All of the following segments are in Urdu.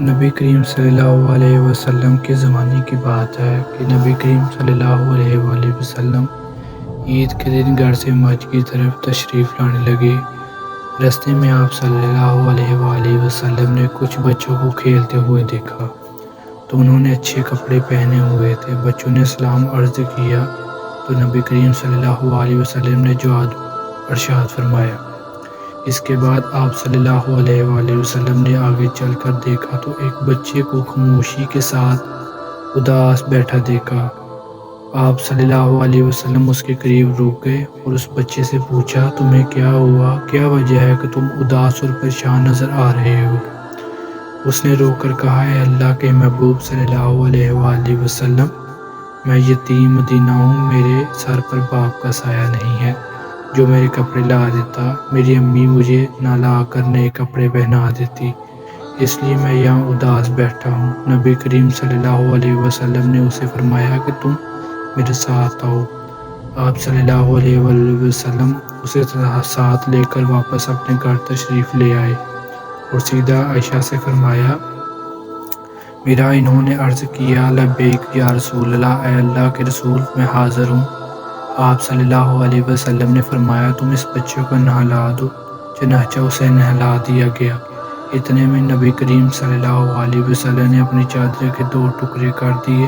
نبی کریم صلی اللہ علیہ وسلم کے زمانے کی بات ہے کہ نبی کریم صلی اللہ علیہ وآلہ وسلم عید کے دن گھر سے مسجد کی طرف تشریف لانے لگے۔ راستے میں آپ صلی اللہ علیہ وآلہ وسلم نے کچھ بچوں کو کھیلتے ہوئے دیکھا تو انہوں نے اچھے کپڑے پہنے ہوئے تھے۔ بچوں نے سلام عرض کیا تو نبی کریم صلی اللہ علیہ وسلم نے جواب ارشاد فرمایا۔ اس کے بعد آپ صلی اللہ علیہ وآلہ وسلم نے آگے چل کر دیکھا تو ایک بچے کو خاموشی کے ساتھ اداس بیٹھا دیکھا۔ آپ صلی اللہ علیہ وسلم اس کے قریب رک گئے اور اس بچے سے پوچھا، تمہیں کیا ہوا؟ کیا وجہ ہے کہ تم اداس اور پریشان نظر آ رہے ہو؟ اس نے رو کر کہا، اے اللہ کے محبوب صلی اللہ علیہ وآلہ وسلم، میں یتیم مدینہ ہوں، میرے سر پر باپ کا سایہ نہیں ہے جو میرے کپڑے لا دیتا، میری امی مجھے نہ لا کر نئے کپڑے پہنا دیتی، اس لیے میں یہاں اداس بیٹھا ہوں۔ نبی کریم صلی اللہ علیہ وسلم نے اسے فرمایا کہ تم میرے ساتھ آؤ۔ آپ صلی اللہ علیہ وسلم اسے ساتھ لے کر واپس اپنے گھر تشریف لے آئے اور سیدہ عائشہ سے فرمایا، میرا انہوں نے عرض کیا، لبیک یا رسول اللہ، اے اللہ کے رسول، میں حاضر ہوں۔ آپ صلی اللہ علیہ وسلم نے فرمایا، تم اس بچے کو نہلا دو۔ چنانچہ اسے نہلا دیا گیا۔ اتنے میں نبی کریم صلی اللہ علیہ وسلم نے اپنی چادر کے 2 ٹکڑے کر دیے۔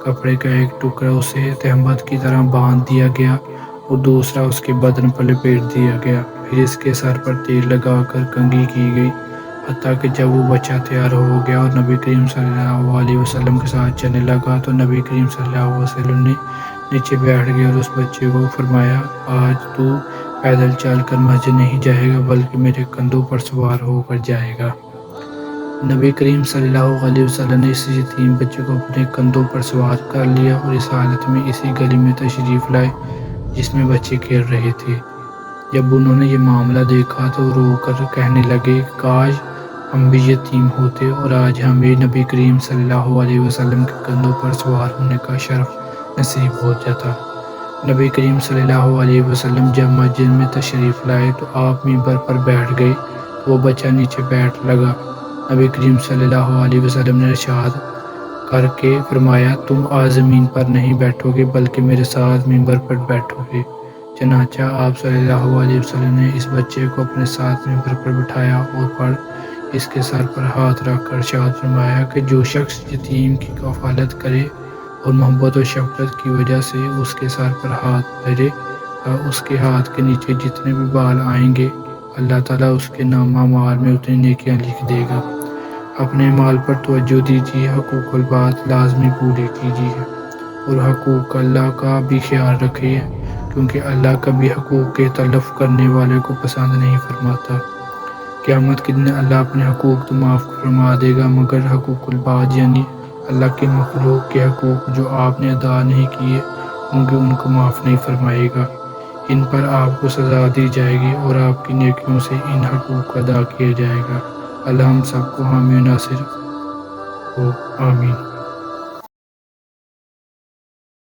کپڑے کا ایک ٹکڑا اسے تہمت کی طرح باندھ دیا گیا اور دوسرا اس کے بدن پر لپیٹ دیا گیا۔ پھر اس کے سر پر تیل لگا کر کنگھی کی گئی، حتیٰ کہ جب وہ بچہ تیار ہو گیا اور نبی کریم صلی اللہ علیہ وسلم کے ساتھ چلنے لگا تو نبی کریم صلی اللہ علیہ وسلم نے نیچے بیٹھ گئے اور اس بچے کو فرمایا، آج تو پیدل چل کر مسجد نہیں جائے گا بلکہ میرے کندھوں پر سوار ہو کر جائے گا۔ نبی کریم صلی اللہ علیہ وسلم نے اس یتیم بچے کو اپنے کندھوں پر سوار کر لیا اور اس حالت میں اسی گلی میں تشریف لائے جس میں بچے کھیل رہے تھے۔ جب انہوں نے یہ معاملہ دیکھا تو رو کر کہنے لگے، کاش ہم بھی یتیم ہوتے اور آج ہمیں نبی کریم صلی اللہ علیہ وسلم کے کندھوں پر سوار ہونے کا شرف نصیب ہو جاتا۔ نبی کریم صلی اللہ علیہ وسلم جب مسجد میں تشریف لائے تو آپ منبر پر بیٹھ گئے تو وہ بچہ نیچے بیٹھ لگا۔ نبی کریم صلی اللہ علیہ وسلم نے ارشاد کر کے فرمایا، تم آج زمین پر نہیں بیٹھو گے بلکہ میرے ساتھ منبر پر بیٹھو گے۔ چنانچہ آپ صلی اللہ علیہ وسلم نے اس بچے کو اپنے ساتھ منبر پر بٹھایا اور پر اس کے سر پر ہاتھ رکھ کر ارشاد فرمایا کہ جو شخص یتیم کی کفالت کرے اور محبت و شفقت کی وجہ سے اس کے سر پر ہاتھ پھیرے گا، اس کے ہاتھ کے نیچے جتنے بھی بال آئیں گے اللہ تعالیٰ اس کے نامہ مال میں اتنی نیکیاں لکھ دے گا۔ اپنے مال پر توجہ دیجیے، حقوق البات لازمی پورے کیجیے اور حقوق اللہ کا بھی خیال رکھیے، کیونکہ اللہ کبھی حقوق کے تلف کرنے والے کو پسند نہیں فرماتا۔ قیامت کے دن اللہ اپنے حقوق تو معاف فرما دے گا مگر حقوق البات یعنی اللہ کے مخلوق کے حقوق جو آپ نے ادا نہیں کیے ہوں گے ان کو معاف نہیں فرمائے گا۔ ان پر آپ کو سزا دی جائے گی اور آپ کی نیکیوں سے ان حقوق کو ادا کیا جائے گا۔ اللہ ہم سب کو حامی و ناصر ہو، آمین۔